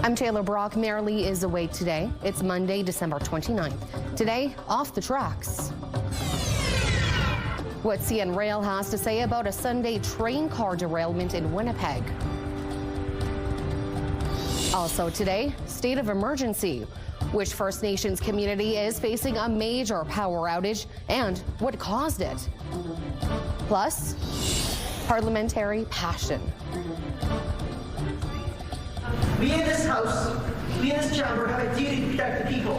I'm Taylor Brock. Merrily is away today. It's Monday, December 29th. Today, off the tracks. What CN Rail has to say about a Sunday train car derailment in Winnipeg. Also today, state of emergency. Which First Nations community is facing a major power outage and what caused it? Plus, parliamentary passion. We in this House, we in this chamber have a duty to protect the people.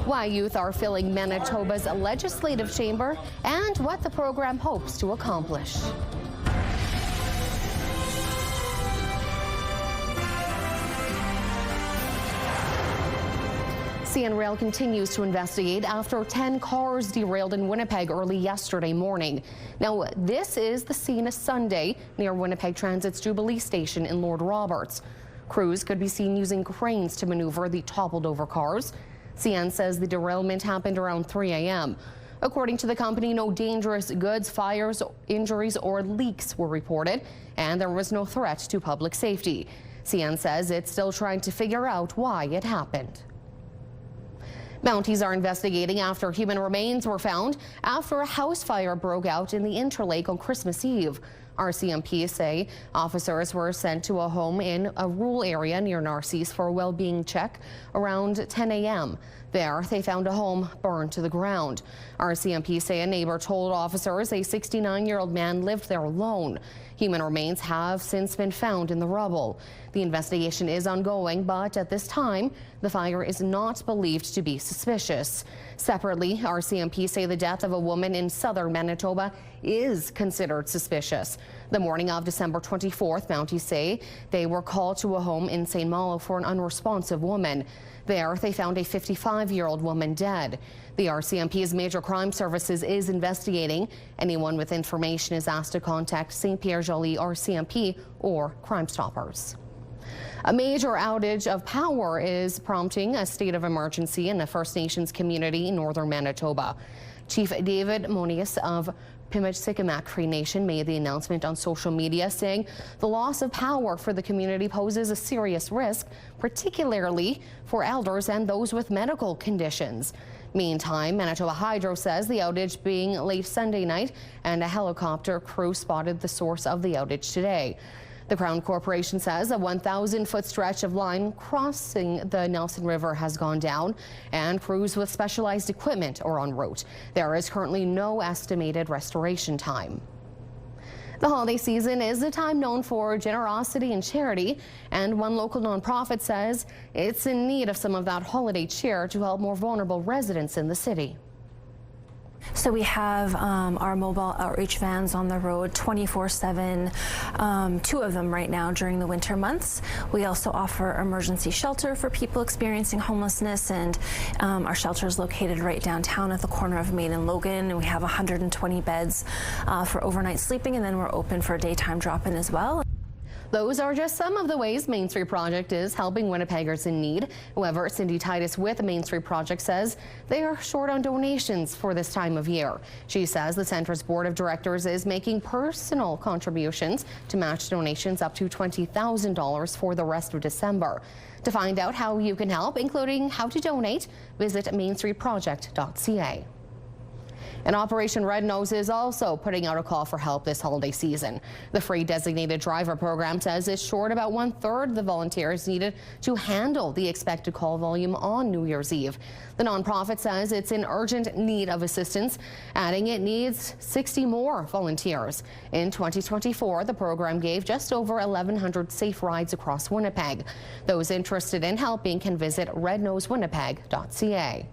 Why youth are filling Manitoba's legislative chamber and what the program hopes to accomplish. CN Rail continues to investigate after 10 cars derailed in Winnipeg early yesterday morning. Now, this is the scene Sunday near Winnipeg Transit's Jubilee Station in Lord Roberts. Crews could be seen using cranes to maneuver the toppled over cars. CN says the derailment happened around 3 a.m. According to the company, no dangerous goods, fires, injuries or leaks were reported, and there was no threat to public safety. CN says it's still trying to figure out why it happened. Mounties are investigating after human remains were found after a house fire broke out in the Interlake on Christmas Eve. RCMP say officers were sent to a home in a rural area near Narcisse for a well-being check around 10 a.m. There, they found a home burned to the ground. RCMP say a neighbor told officers a 69-year-old man lived there alone. Human remains have since been found in the rubble. The investigation is ongoing, but at this time, the fire is not believed to be suspicious. Separately, RCMP say the death of a woman in southern Manitoba is considered suspicious. The morning of December 24th, Mounties say they were called to a home in St. Malo for an unresponsive woman. There, they found a 55-year-old woman dead. The RCMP's Major Crime Services is investigating. Anyone with information is asked to contact St. Pierre-Joly RCMP or Crime Stoppers. A major outage of power is prompting a state of emergency in the First Nations community in northern Manitoba. Chief David Monius of Pimicikamak Cree Nation made the announcement on social media, saying the loss of power for the community poses a serious risk, particularly for elders and those with medical conditions. Meantime, Manitoba Hydro says the outage being late Sunday night and a helicopter crew spotted the source of the outage today. The Crown Corporation says a 1,000-foot stretch of line crossing the Nelson River has gone down, and crews with specialized equipment are en route. There is currently no estimated restoration time. The holiday season is a time known for generosity and charity, and one local nonprofit says it's in need of some of that holiday cheer to help more vulnerable residents in the city. So we have our mobile outreach vans on the road 24/7, 2 of them right now during the winter months. We also offer emergency shelter for people experiencing homelessness, and our shelter is located right downtown at the corner of Main and Logan, and we have 120 beds for overnight sleeping, and then we're open for daytime drop-in as well. Those are just some of the ways Main Street Project is helping Winnipeggers in need. However, Cindy Titus with Main Street Project says they are short on donations for this time of year. She says the Centre's board of directors is making personal contributions to match donations up to $20,000 for the rest of December. To find out how you can help, including how to donate, visit mainstreetproject.ca. And Operation Red Nose is also putting out a call for help this holiday season. The free designated driver program says it's short about 1/3 the volunteers needed to handle the expected call volume on New Year's Eve. The nonprofit says it's in urgent need of assistance, adding it needs 60 more volunteers. In 2024, the program gave just over 1,100 safe rides across Winnipeg. Those interested in helping can visit rednosewinnipeg.ca.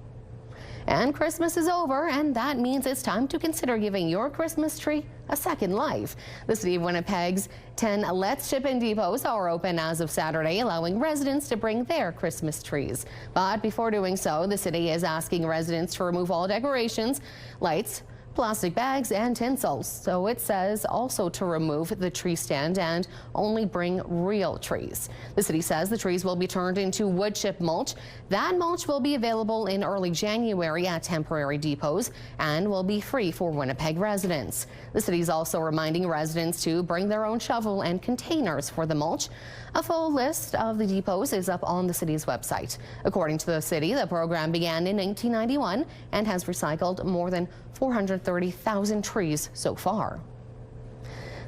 And Christmas is over, and that means it's time to consider giving your Christmas tree a second life. The City of Winnipeg's 10 Let's Chip In depots are open as of Saturday, allowing residents to bring their Christmas trees. But before doing so, the city is asking residents to remove all decorations, lights, plastic bags and tinsels. So it says also to remove the tree stand and only bring real trees. The city says the trees will be turned into wood chip mulch. That mulch will be available in early January at temporary depots and will be free for Winnipeg residents. The city is also reminding residents to bring their own shovel and containers for the mulch. A full list of the depots is up on the city's website. According to the city, the program began in 1991 and has recycled more than 430,000 trees so far.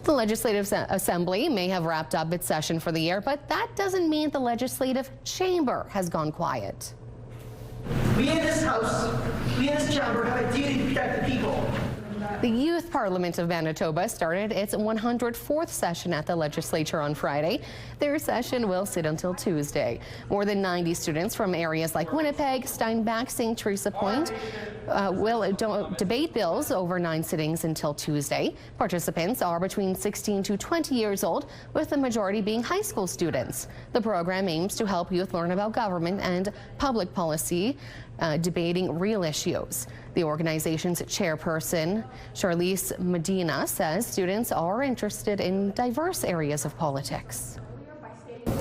The Legislative Assembly may have wrapped up its session for the year, but that doesn't mean the Legislative Chamber has gone quiet. We in this House, we in this chamber have a duty to protect the people. The Youth Parliament of Manitoba started its 104th session at the legislature on Friday. Their session will sit until Tuesday. More than 90 students from areas like Winnipeg, Steinbach, St. Teresa Point will debate bills over 9 sittings until Tuesday. Participants are between 16 to 20 years old, with the majority being high school students. The program aims to help youth learn about government and public policy, debating real issues. The organization's chairperson, Charlize Medina, says students are interested in diverse areas of politics.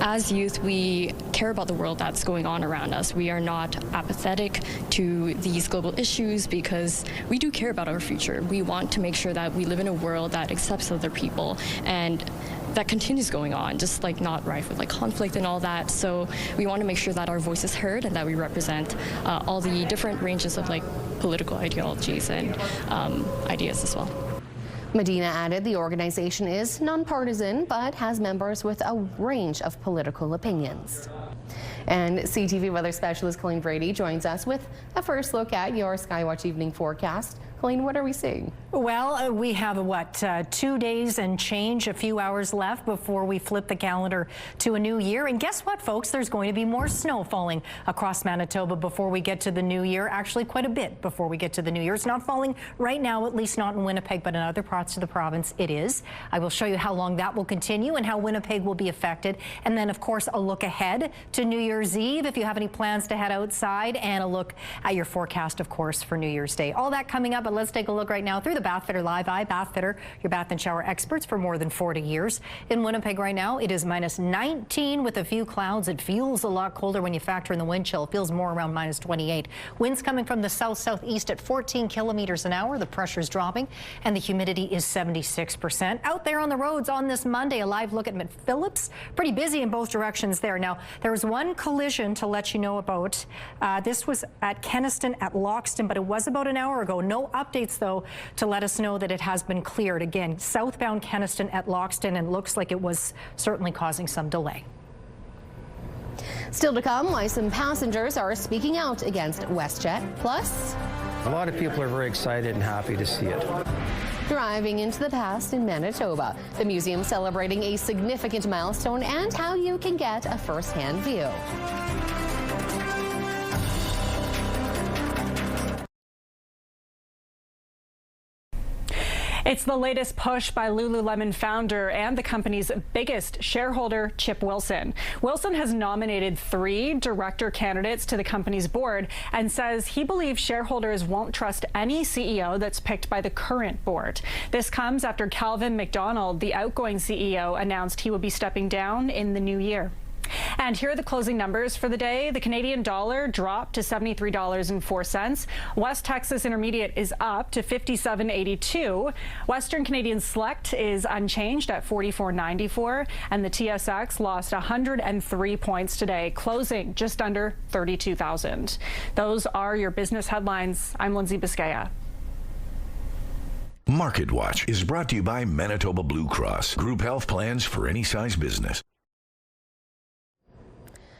As youth, we care about the world that's going on around us. We are not apathetic to these global issues because we do care about our future. We want to make sure that we live in a world that accepts other people and that continues going on, just like not rife with like conflict and all that. So we want to make sure that our voice is heard and that we represent all the different ranges of like political ideologies and ideas as well. Medina added the organization is nonpartisan but has members with a range of political opinions. And CTV weather specialist Colleen Brady joins us with a first look at your Skywatch evening forecast. Colleen, what are we seeing? Well, we have, 2 days and change, a few hours left before we flip the calendar to a new year. And guess what, folks? There's going to be more snow falling across Manitoba before we get to the new year. Actually, quite a bit before we get to the new year. It's not falling right now, at least not in Winnipeg, but in other parts of the province it is. I will show you how long that will continue and how Winnipeg will be affected. And then, of course, a look ahead to New Year's Eve if you have any plans to head outside, and a look at your forecast, of course, for New Year's Day. All that coming up, but let's take a look right now through the Bath Fitter Live Eye. Bath Fitter, your bath and shower experts for more than 40 years. In Winnipeg right now, it is -19 with a few clouds. It feels a lot colder when you factor in the wind chill. It feels more around -28. Winds coming from the south-southeast at 14 kilometers an hour. The pressure's dropping and the humidity is 76%. Out there on the roads on this Monday, a live look at McPhillips. Pretty busy in both directions there. Now, there was one collision to let you know about. This was at Kenaston at Loxton, but it was about an hour ago. No updates, though, to let us know that it has been cleared. Again, southbound Kenaston at Loxton, and looks like it was certainly causing some delay. Still to come, why some passengers are speaking out against WestJet. Plus, a lot of people are very excited and happy to see it. Driving into the past in Manitoba, the museum celebrating a significant milestone and how you can get a first-hand view. It's the latest push by Lululemon founder and the company's biggest shareholder, Chip Wilson. Wilson has nominated 3 director candidates to the company's board and says he believes shareholders won't trust any CEO that's picked by the current board. This comes after Calvin McDonald, the outgoing CEO, announced he will be stepping down in the new year. And here are the closing numbers for the day. The Canadian dollar dropped to $73.04. West Texas Intermediate is up to $57.82. Western Canadian Select is unchanged at $44.94. And the TSX lost 103 points today, closing just under 32,000. Those are your business headlines. I'm Lindsay Biscaya. Market Watch is brought to you by Manitoba Blue Cross. Group health plans for any size business.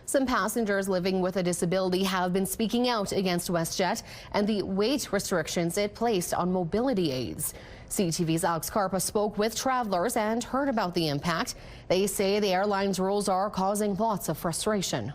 Some passengers living with a disability have been speaking out against WestJet and the weight restrictions it placed on mobility aids. CTV's Alex Carpa spoke with travelers and heard about the impact. They say the airline's rules are causing lots of frustration.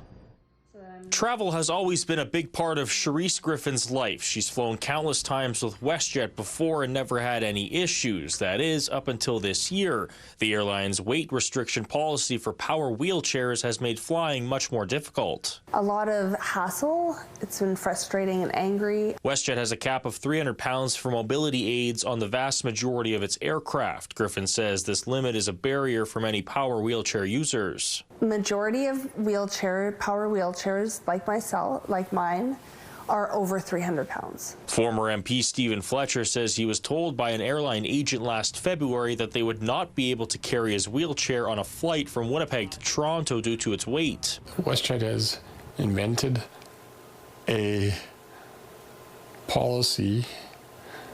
Travel has always been a big part of Charisse Griffin's life. She's flown countless times with WestJet before and never had any issues. That is, up until this year. The airline's weight restriction policy for power wheelchairs has made flying much more difficult. A lot of hassle. It's been frustrating and angry. WestJet has a cap of 300 pounds for mobility aids on the vast majority of its aircraft. Griffin says this limit is a barrier for many power wheelchair users. Majority of power wheelchairs, like mine, are over 300 pounds. Former MP Stephen Fletcher says he was told by an airline agent last February that they would not be able to carry his wheelchair on a flight from Winnipeg to Toronto due to its weight. WestJet has invented a policy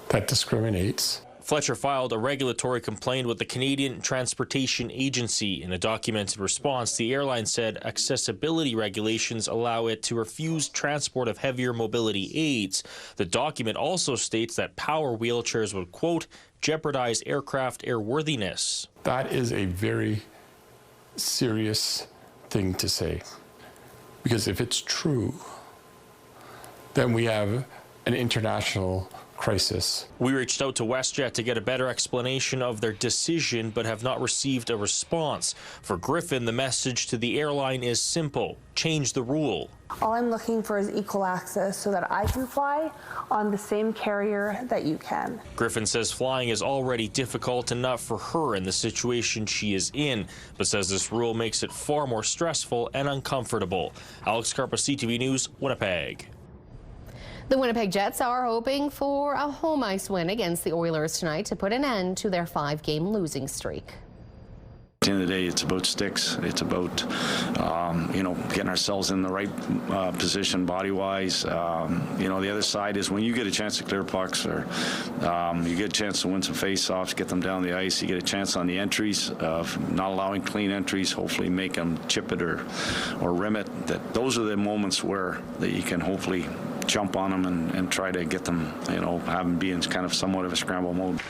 that discriminates. Fletcher filed a regulatory complaint with the Canadian Transportation Agency. In a documented response, the airline said accessibility regulations allow it to refuse transport of heavier mobility aids. The document also states that power wheelchairs would, quote, jeopardize aircraft airworthiness. That is a very serious thing to say, because if it's true, then we have an international crisis. We reached out to WestJet to get a better explanation of their decision, but have not received a response. For Griffin, the message to the airline is simple: change the rule. All I'm looking for is equal access so that I can fly on the same carrier that you can. Griffin says flying is already difficult enough for her in the situation she is in, but says this rule makes it far more stressful and uncomfortable. Alex Carpa, CTV News, Winnipeg. The Winnipeg Jets are hoping for a home ice win against the Oilers tonight to put an end to their 5-game losing streak. At the end of the day, it's about sticks. It's about, getting ourselves in the right position body-wise. The other side is when you get a chance to clear pucks, or you get a chance to win some face-offs, get them down the ice, you get a chance on the entries of not allowing clean entries, hopefully make them chip it or rim it. Those are the moments where you can hopefully jump on them and try to get them, have them be in kind of somewhat of a scramble mode.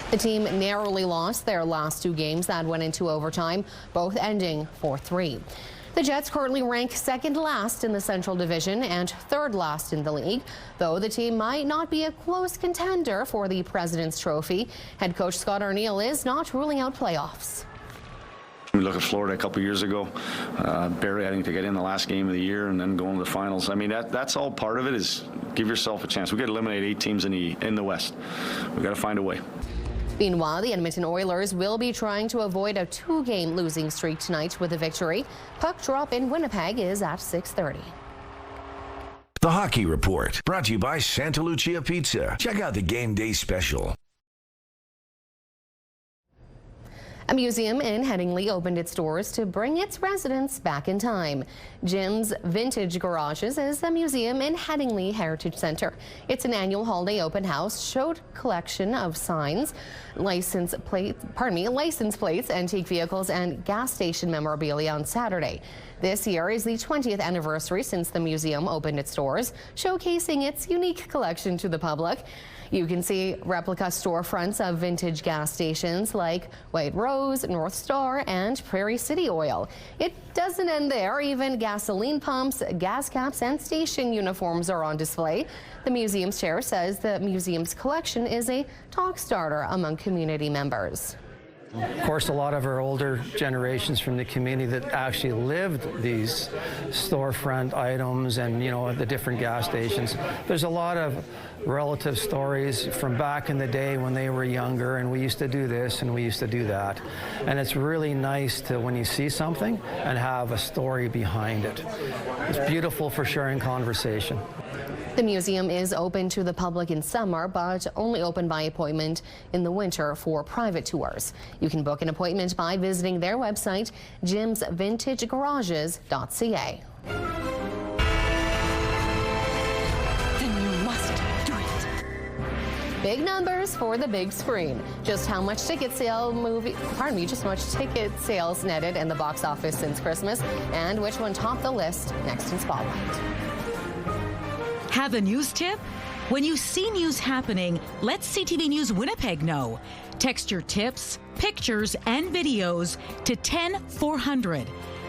The team narrowly lost their last 2 games that went into overtime, both ending 4-3. The Jets currently rank second last in the Central Division and third last in the league, though the team might not be a close contender for the President's Trophy. Head coach Scott Arniel is not ruling out playoffs. We look at Florida a couple years ago, barely having to get in the last game of the year and then going to the finals. I mean, that's all part of it, is give yourself a chance. We've got to eliminate 8 teams in the West. We've got to find a way. Meanwhile, the Edmonton Oilers will be trying to avoid a 2-game losing streak tonight with a victory. Puck drop in Winnipeg is at 6:30. The Hockey Report, brought to you by Santa Lucia Pizza. Check out the game day special. A museum in Headingley opened its doors to bring its residents back in time. Jim's Vintage Garages is a museum in Headingley Heritage Centre. It's an annual holiday open house, showed collection of signs, license plates, antique vehicles, and gas station memorabilia on Saturday. This year is the 20th anniversary since the museum opened its doors, showcasing its unique collection to the public. You can see replica storefronts of vintage gas stations like White Rose, North Star, and Prairie City Oil. It doesn't end there. Even gasoline pumps, gas caps, and station uniforms are on display. The museum's chair says the museum's collection is a talk starter among community members. Of course, a lot of our older generations from the community that actually lived these storefront items and, the different gas stations. There's a lot of relative stories from back in the day when they were younger, and we used to do this and we used to do that. And it's really nice to, when you see something, and have a story behind it. It's beautiful for sharing conversation. The museum is open to the public in summer, but only open by appointment in the winter for private tours. You can book an appointment by visiting their website, jimsvintagegarages.ca. Then you must do it. Big numbers for the big screen. Just how much ticket sales netted in the box office since Christmas, and which one topped the list next in Spotlight. Have a news tip? When you see news happening, let CTV News Winnipeg know. Text your tips, pictures, and videos to 10400.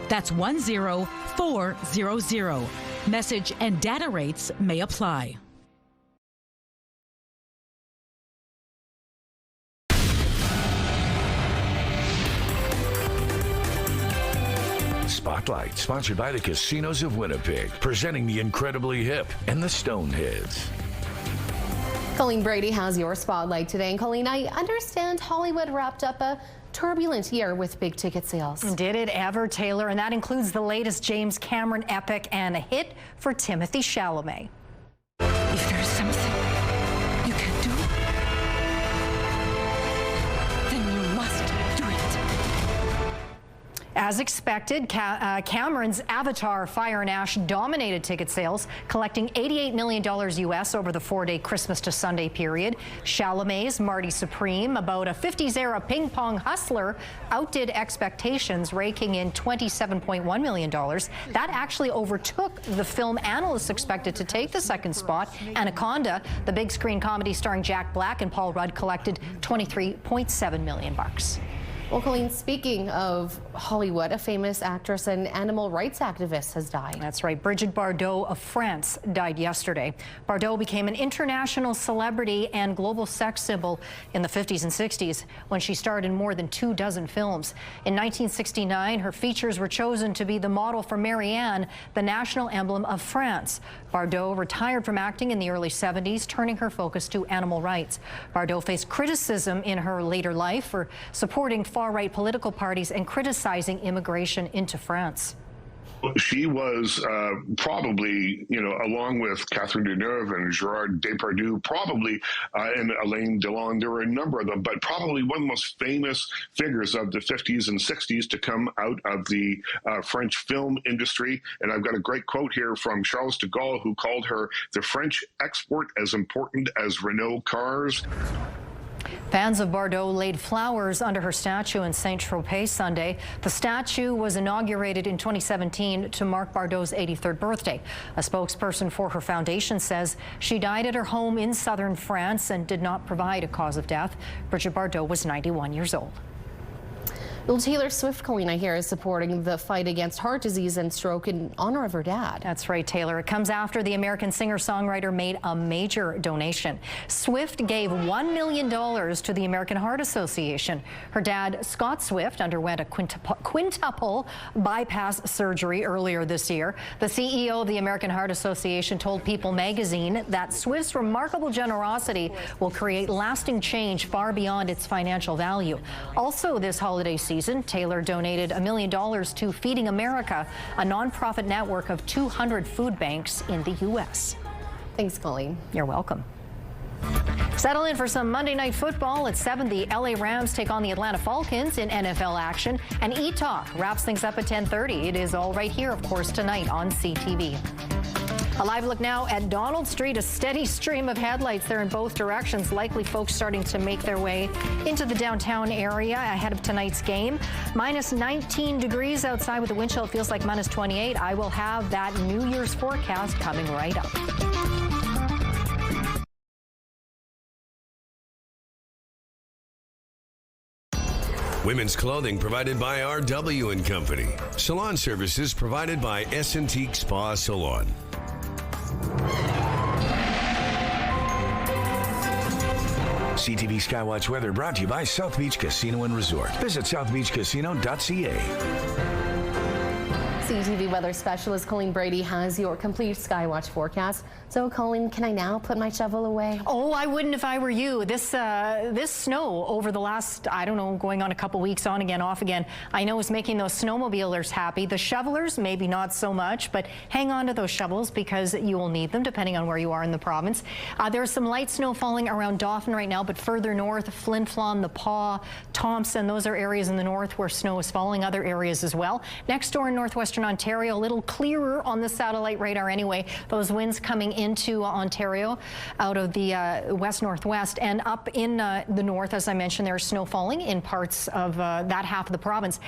That's 10400. Message and data rates may apply. Spotlight, sponsored by the Casinos of Winnipeg, presenting the incredibly hip and the Stoneheads. Colleen Brady has your spotlight today. And Colleen, I understand Hollywood wrapped up a turbulent year with big ticket sales. Did it ever, Taylor? And that includes the latest James Cameron epic and a hit for Timothée Chalamet. If there's something you can do, then you must do it. As expected, Cameron's Avatar: Fire and Ash dominated ticket sales, collecting $88 million US over the 4-day Christmas to Sunday period. Chalamet's Marty Supreme, about a 50s-era ping-pong hustler, outdid expectations, raking in $27.1 million. That actually overtook the film analysts expected to take the second spot. Anaconda, the big screen comedy starring Jack Black and Paul Rudd, collected $23.7 million. Well, Colleen, speaking of Hollywood, a famous actress and animal rights activist has died. That's right. Brigitte Bardot of France died yesterday. Bardot became an international celebrity and global sex symbol in the 50s and 60s when she starred in more than 24 films. In 1969, her features were chosen to be the model for Marianne, the national emblem of France. Bardot retired from acting in the early 70s, turning her focus to animal rights. Bardot faced criticism in her later life for supporting far-right political parties and criticizing immigration into France. She was probably, along with Catherine Deneuve and Gerard Depardieu, probably, and Alain Delon, there were a number of them, but probably one of the most famous figures of the 50s and 60s to come out of the French film industry. And I've got a great quote here from Charles de Gaulle, who called her the French export as important as Renault cars. Fans of Bardot laid flowers under her statue in Saint-Tropez Sunday. The statue was inaugurated in 2017 to mark Bardot's 83rd birthday. A spokesperson for her foundation says she died at her home in southern France and did not provide a cause of death. Brigitte Bardot was 91 years old. Well, Taylor Swift, Colleen, I hear, is supporting the fight against heart disease and stroke in honor of her dad. That's right, Taylor. It comes after the American singer-songwriter made a major donation. Swift gave $1 million to the American Heart Association. Her dad, Scott Swift, underwent a quintuple bypass surgery earlier this year. The CEO of the American Heart Association told People magazine that Swift's remarkable generosity will create lasting change far beyond its financial value. Also this holiday season, Taylor donated $1 million to Feeding America, a nonprofit network of 200 food banks in the U.S. Thanks, Colleen. You're welcome. Settle in for some Monday Night Football. At 7, the LA Rams take on the Atlanta Falcons in NFL action. And E-Talk wraps things up at 10:30. It is all right here, of course, tonight on CTV. A live look now at Donald Street, a steady stream of headlights there in both directions. Likely folks starting to make their way into the downtown area ahead of tonight's game. Minus 19 degrees outside with the wind chill. It feels like minus 28. I will have that New Year's forecast coming right up. Women's clothing provided by RW & Company. Salon services provided by S&T Spa Salon. CTV Skywatch weather brought to you by South Beach Casino and Resort. Visit southbeachcasino.ca. CTV weather specialist Colleen Brady has your complete Skywatch forecast. So, Colleen, can I now put my shovel away? Oh, I wouldn't if I were you. This snow over the last, I don't know, going on a couple weeks, on again, off again, I know is making those snowmobilers happy. The shovelers, maybe not so much, but hang on to those shovels because you will need them depending on where you are in the province. There's some light snow falling around Dauphin right now, but further north, Flin Flon, The Paw, Thompson, those are areas in the north where snow is falling, other areas as well. Next door in northwestern Ontario, a little clearer on the satellite radar anyway. Those winds coming into Ontario out of the west-northwest, and up in the north, as I mentioned, there's snow falling in parts of that half of the province.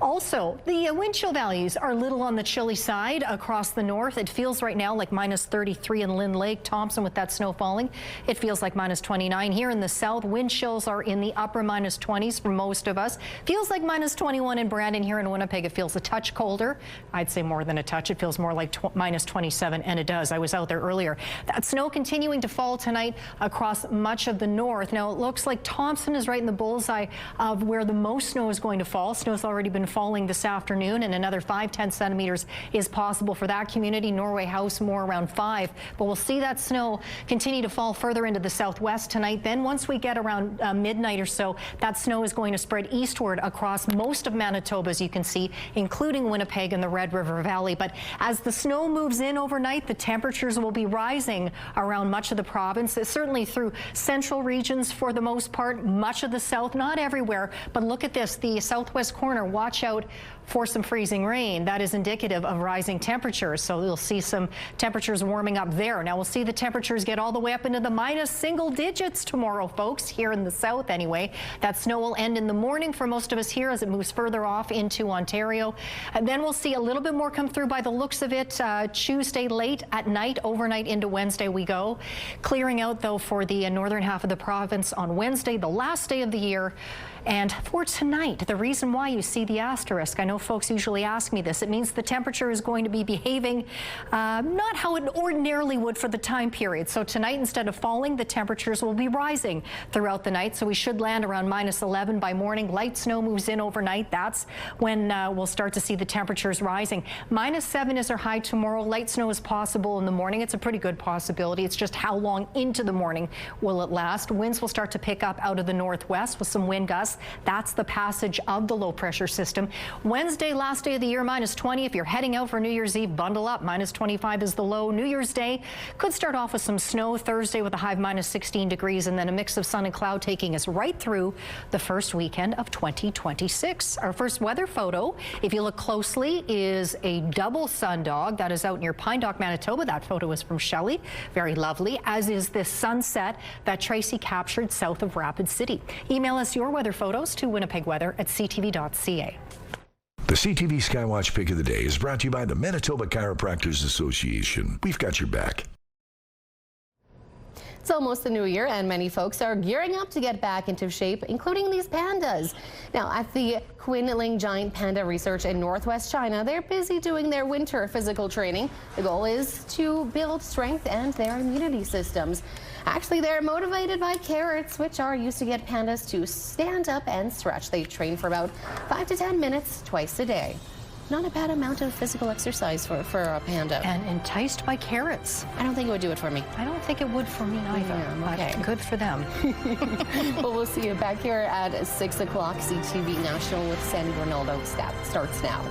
Also, the wind chill values are a little on the chilly side across the north. It feels right now like minus 33 in Lynn Lake, Thompson with that snow falling. It feels like minus 29 here in the south. Wind chills are in the upper minus 20s for most of us. Feels like minus 21 in Brandon. Here in Winnipeg, it feels a touch colder. I'd say more than a touch. It feels more like minus 27, and it does. I was out there earlier. That snow continuing to fall tonight across much of the north. Now, it looks like Thompson is right in the bullseye of where the most snow is going to fall. Snow's already been falling this afternoon, and another 5-10 centimeters is possible for that community. Norway House more around 5, but we'll see that snow continue to fall further into the southwest tonight. Then once we get around midnight or so, that snow is going to spread eastward across most of Manitoba, as you can see, including Winnipeg and the Red River Valley. But as the snow moves in overnight, the temperatures will be rising around much of the province, certainly through central regions for the most part, much of the south, not everywhere. But look at this, the southwest corner, watch out for some freezing rain. That is indicative of rising temperatures. So you'll see some temperatures warming up there. Now we'll see the temperatures get all the way up into the minus single digits tomorrow, folks, here in the south anyway. That snow will end in the morning for most of us here as it moves further off into Ontario. And then we'll see a little bit more come through by the looks of it Tuesday late at night, overnight into Wednesday we go. Clearing out though for the northern half of the province on Wednesday, the last day of the year. And for tonight, the reason why you see the asterisk, I know folks usually ask me this, it means the temperature is going to be behaving not how it ordinarily would for the time period. So tonight, instead of falling, the temperatures will be rising throughout the night. So we should land around minus 11 by morning. Light snow moves in overnight. That's when we'll start to see the temperatures rising. Minus 7 is our high tomorrow. Light snow is possible in the morning. It's a pretty good possibility. It's just how long into the morning will it last. Winds will start to pick up out of the northwest with some wind gusts. That's the passage of the low pressure system. Wednesday, last day of the year, minus 20. If you're heading out for New Year's Eve, bundle up. Minus 25 is the low. New Year's Day could start off with some snow. Thursday with a high of minus 16 degrees, and then a mix of sun and cloud taking us right through the first weekend of 2026. Our first weather photo, if you look closely, is a double sundog that is out near Pine Dock, Manitoba. That photo is from Shelley. Very lovely, as is this sunset that Tracy captured south of Rapid City. Email us your weather photos to winnipegweather@ctv.ca. The CTV Skywatch Pick of the Day is brought to you by the Manitoba Chiropractors Association. We've got your back. It's almost the new year, and many folks are gearing up to get back into shape, including these pandas. Now, at the Quinling Giant Panda Research in Northwest China, they're busy doing their winter physical training. The goal is to build strength and their immunity systems. Actually, they're motivated by carrots, which are used to get pandas to stand up and stretch. They train for about 5 to 10 minutes twice a day. Not a bad amount of physical exercise for a panda. And enticed by carrots. I don't think it would do it for me. I don't think it would for me either. Okay. Good for them. Well, we'll see you back here at 6 o'clock. CTV National with Sandy Ronaldo starts now.